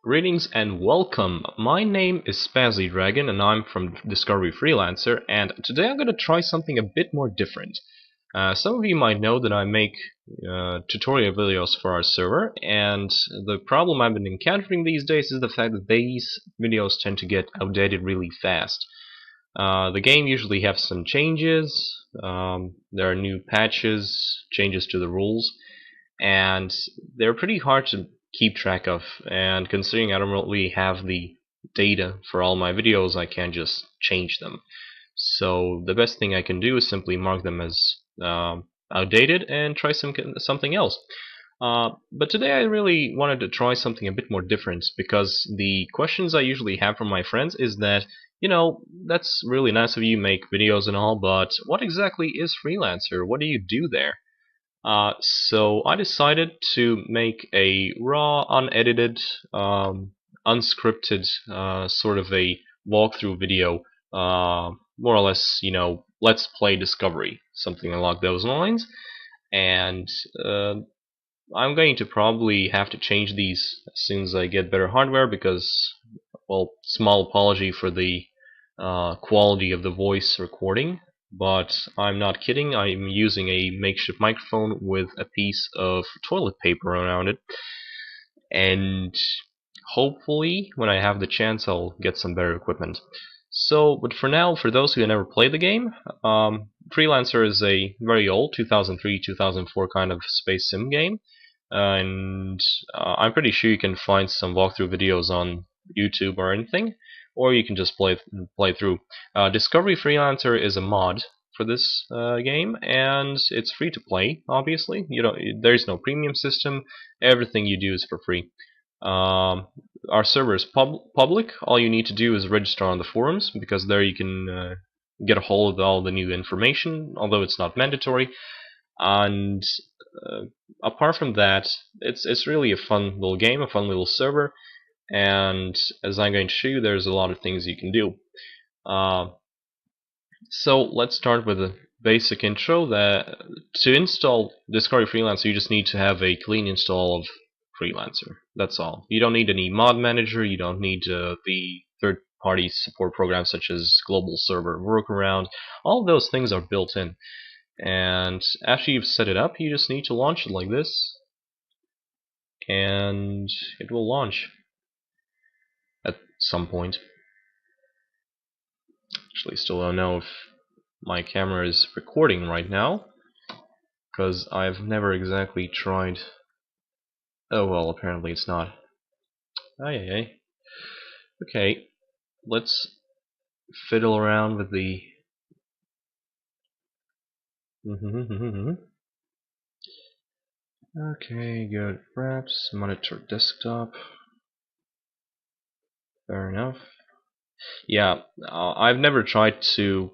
Greetings and welcome. My name is Spazzy Dragon and I'm from Discovery Freelancer, and today I'm going to try something a bit more different. Some of you might know that I make tutorial videos for our server, and the problem I've been encountering these days is the fact that these videos tend to get outdated really fast. The game usually has some changes, there are new patches, changes to the rules, and they're pretty hard to keep track of, and considering I don't really have the data for all my videos, I can't just change them. So the best thing I can do is simply mark them as outdated and try something else. But today I really wanted to try something a bit more different, because the questions I usually have from my friends is that, that's really nice of you make videos and all, but what exactly is Freelancer? What do you do there? So I decided to make a raw, unedited, unscripted sort of a walkthrough video, more or less, let's play Discovery, something along those lines. And I'm going to probably have to change these as soon as I get better hardware, because, well, small apology for the quality of the voice recording. But I'm not kidding, I'm using a makeshift microphone with a piece of toilet paper around it, and hopefully when I have the chance I'll get some better equipment. But for now, for those who have never played the game, Freelancer is a very old 2003-2004 kind of space sim game, and I'm pretty sure you can find some walkthrough videos on YouTube or anything, or you can just play through. Discovery Freelancer is a mod for this game, and it's free to play. Obviously, there is no premium system. Everything you do is for free. Our server is public. All you need to do is register on the forums, because there you can get a hold of all the new information, although it's not mandatory. And apart from that, it's really a fun little game, a fun little server. And as I'm going to show you, there's a lot of things you can do. So let's start with a basic intro. That to install Discovery Freelancer, you just need to have a clean install of Freelancer. That's all. You don't need any mod manager. You don't need the third-party support programs such as Global Server Workaround. All of those things are built in. And after you've set it up, you just need to launch it like this, and it will launch at some point. Actually, still don't know if my camera is recording right now, because I've never exactly tried. Oh well, apparently it's not. Ay. Okay, let's fiddle around with the okay, good. Perhaps monitor desktop. Fair enough. Yeah, I've never tried to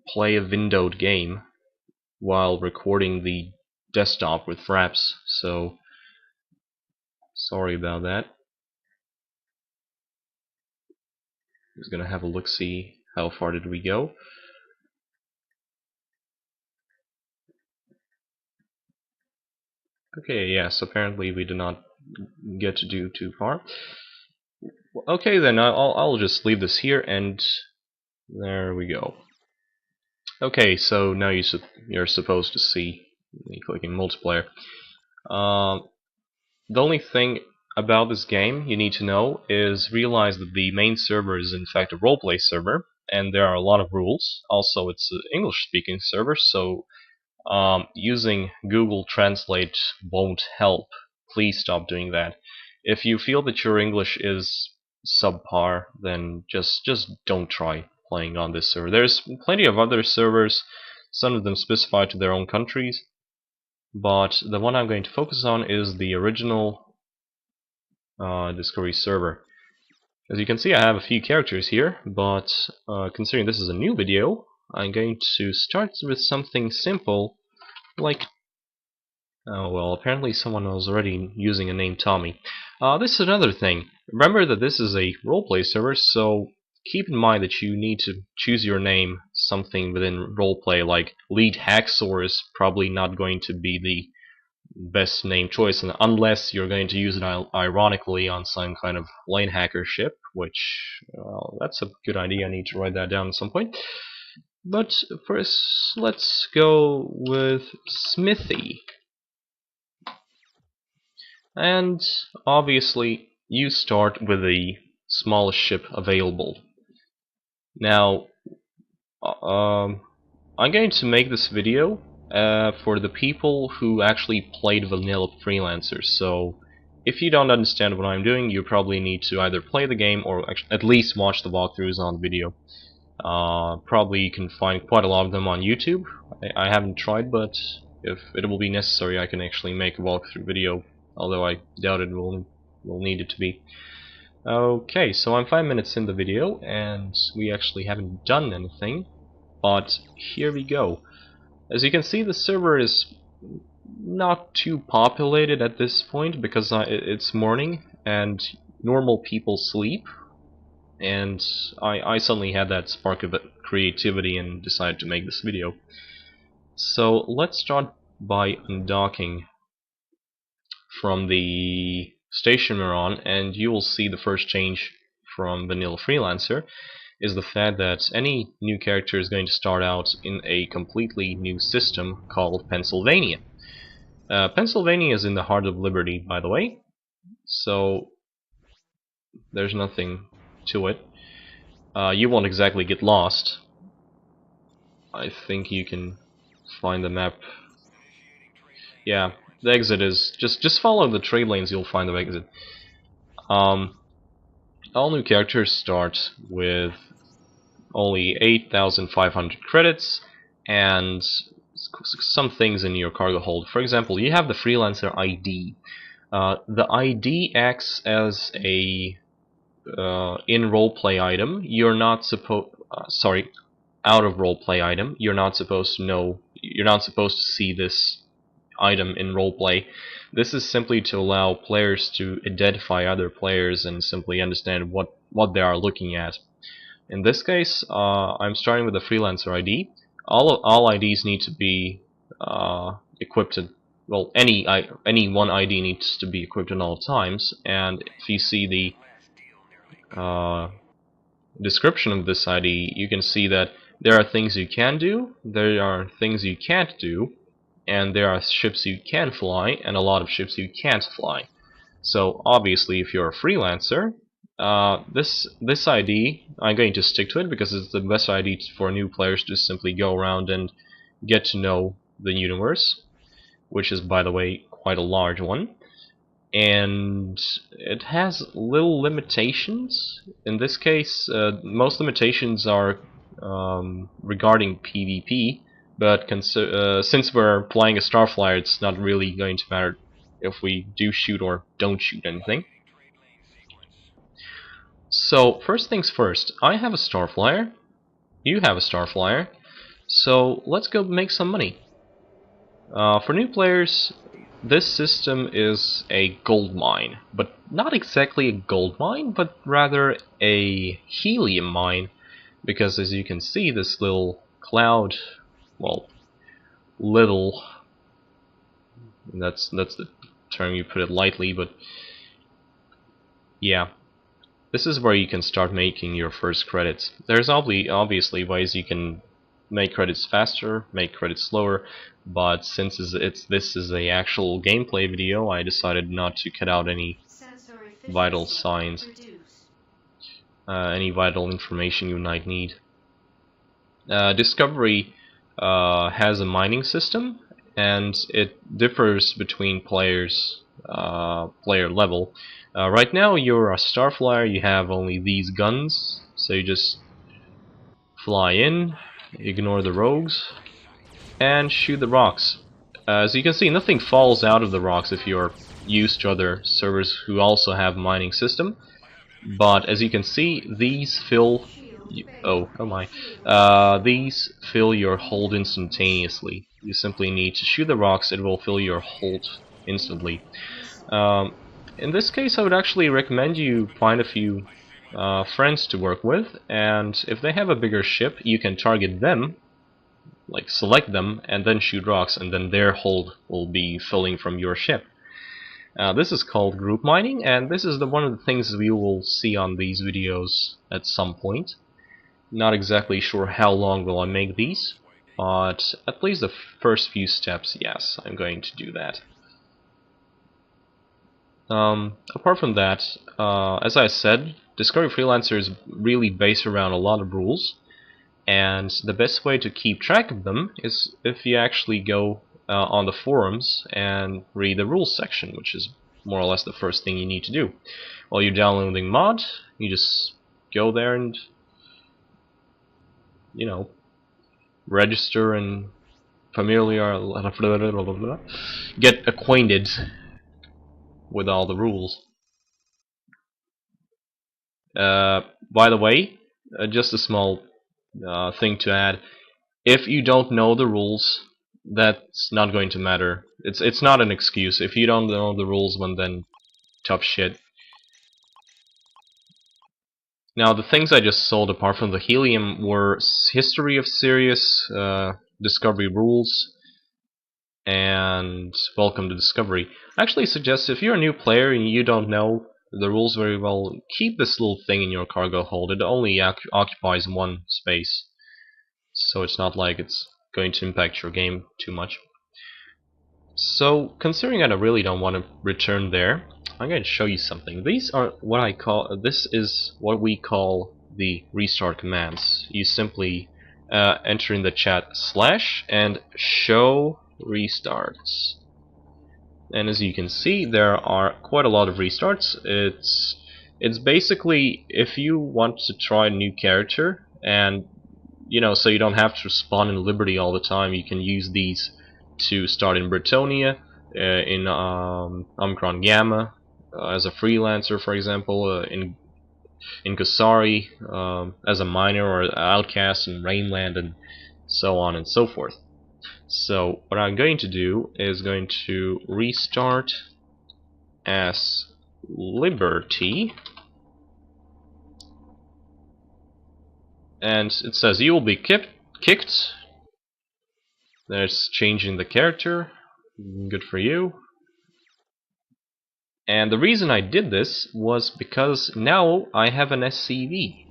play a windowed game while recording the desktop with Fraps, so sorry about that. Just gonna have a look-see. How far did we go? Okay, yes, apparently we did not get to do too far. Okay, then I'll just leave this here, and there we go. Okay, so now you're supposed to see me clicking multiplayer. The only thing about this game you need to know is realize that the main server is in fact a roleplay server, and there are a lot of rules. Also, it's an English-speaking server, so using Google Translate won't help. Please stop doing that. If you feel that your English is subpar, then just don't try playing on this server. There's plenty of other servers, some of them specified to their own countries, but the one I'm going to focus on is the original Discovery server. As you can see, I have a few characters here, but considering this is a new video, I'm going to start with something simple, like... Oh well, apparently someone was already using a name Tommy. This is another thing. Remember that this is a roleplay server, so keep in mind that you need to choose your name something within roleplay, like Lead Hacksaw is probably not going to be best name choice, and unless you're going to use it ironically on some kind of lane hacker ship, which that's a good idea. I need to write that down at some point. But first, let's go with Smithy. And obviously, you start with the smallest ship available. Now, I'm going to make this video for the people who actually played vanilla Freelancer. So, if you don't understand what I'm doing, you probably need to either play the game or at least watch the walkthroughs on video. Probably you can find quite a lot of them on YouTube. I haven't tried, but if it will be necessary, I can actually make a walkthrough video, although I doubt it will need it to be. Okay, so I'm 5 minutes in the video, and we actually haven't done anything, but here we go. As you can see, the server is not too populated at this point, because it's morning, and normal people sleep, and I suddenly had that spark of creativity and decided to make this video. So let's start by undocking from the station we're on, and you will see the first change from vanilla Freelancer is the fact that any new character is going to start out in a completely new system called Pennsylvania. Pennsylvania is in the heart of Liberty, by the way, so there's nothing to it. You won't exactly get lost. I think you can find the map. Yeah, the exit is just follow the trade lanes. You'll find the exit. All new characters start with only 8,500 credits and some things in your cargo hold. For example, you have the Freelancer ID. The ID acts as a in roleplay item. You're not supposed out of roleplay item. You're not supposed to know. You're not supposed to see this item in roleplay. This is simply to allow players to identify other players and simply understand what they are looking at. In this case, I'm starting with a Freelancer ID. All IDs need to be equipped. Well, any one ID needs to be equipped at all times. And if you see the description of this ID, you can see that there are things you can do, there are things you can't do, and there are ships you can fly, and a lot of ships you can't fly. So obviously, if you're a freelancer, this ID, I'm going to stick to it because it's the best ID for new players to simply go around and get to know the universe, which is, by the way, quite a large one. And it has little limitations. In this case, most limitations are regarding PvP, but since we're playing a Starflyer, it's not really going to matter if we do shoot or don't shoot anything. So first things first, I have a Starflyer, you have a Starflyer, so let's go make some money. For new players, this system is a gold mine, but not exactly a gold mine, but rather a helium mine, because as you can see, this little cloud, well, little, that's the term, you put it lightly, but yeah, this is where you can start making your first credits. There's obviously ways you can make credits faster, make credits slower, but since this is a actual gameplay video, I decided not to cut out any vital signs, any vital information you might need. Discovery has a mining system, and it differs between players, player level. Right now you're a Starflyer, you have only these guns, so you just fly in, ignore the rogues, and shoot the rocks. As you can see, nothing falls out of the rocks if you're used to other servers who also have mining system. But as you can see, these fill these fill your hold instantaneously. You simply need to shoot the rocks, it will fill your hold instantly. In this case, I would actually recommend you find a few friends to work with, and if they have a bigger ship, you can target them like select them and then shoot rocks, and then their hold will be filling from your ship. This is called group mining, and this is one of the things we will see on these videos at some point. Not exactly sure how long will I make these, but at least the first few steps, yes, I'm going to do that. Apart from that, as I said, Discovery Freelancer is really based around a lot of rules, and the best way to keep track of them is if you actually go on the forums and read the rules section, which is more or less the first thing you need to do. While you're downloading mod, you just go there and, you know, register and get acquainted with all the rules. By the way, just a small thing to add. If you don't know the rules, that's not going to matter. It's not an excuse. If you don't know the rules, then tough shit. Now, the things I just sold apart from the helium were history of Sirius, discovery rules, and welcome to Discovery. I actually suggest if you're a new player and you don't know the rules very well, keep this little thing in your cargo hold. It only occupies one space, so it's not like it's going to impact your game too much. So, considering I really don't want to return there, I'm going to show you something. These are what I call, this is what we call the restart commands. You simply enter in the chat / and show restarts. And as you can see, there are quite a lot of restarts. It's basically if you want to try a new character, and so you don't have to spawn in Liberty all the time, you can use these to start in Britonia, in Omicron Gamma, as a freelancer, for example, in Kusari, as a miner or outcast in Rainland, and so on and so forth. So what I'm going to do is going to restart as Liberty, and it says you will be kicked. There's changing the character. Good for you. And the reason I did this was because now I have an SCV.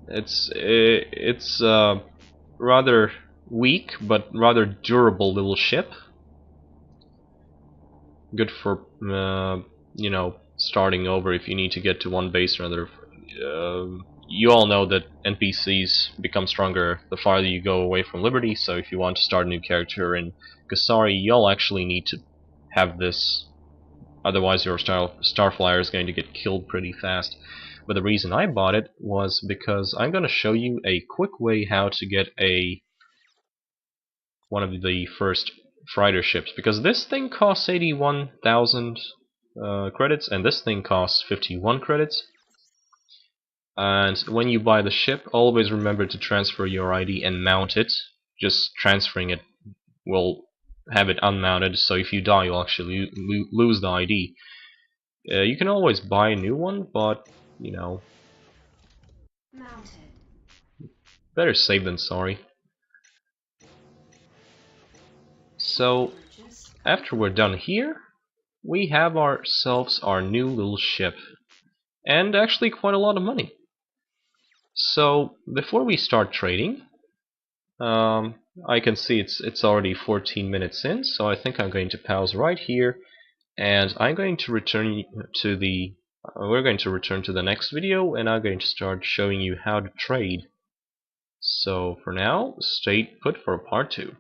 It's a rather weak but rather durable little ship. Good for starting over if you need to get to one base or another. You all know that NPCs become stronger the farther you go away from Liberty, so if you want to start a new character in Kusari, you'll actually need to have this. Otherwise your Starflyer is going to get killed pretty fast. But the reason I bought it was because I'm going to show you a quick way how to get one of the first freighter ships. Because this thing costs 81,000 credits, and this thing costs 51 credits. And when you buy the ship, always remember to transfer your ID and mount it. Just transferring it will have it unmounted, so if you die you'll actually lose the ID. You can always buy a new one, but better safe than sorry. So after we're done here, we have ourselves our new little ship, and actually quite a lot of money. So before we start trading, I can see it's already 14 minutes in, so I think I'm going to pause right here, and I'm going to return to the we're going to return to the next video, and I'm going to start showing you how to trade. So for now, stay put for part 2.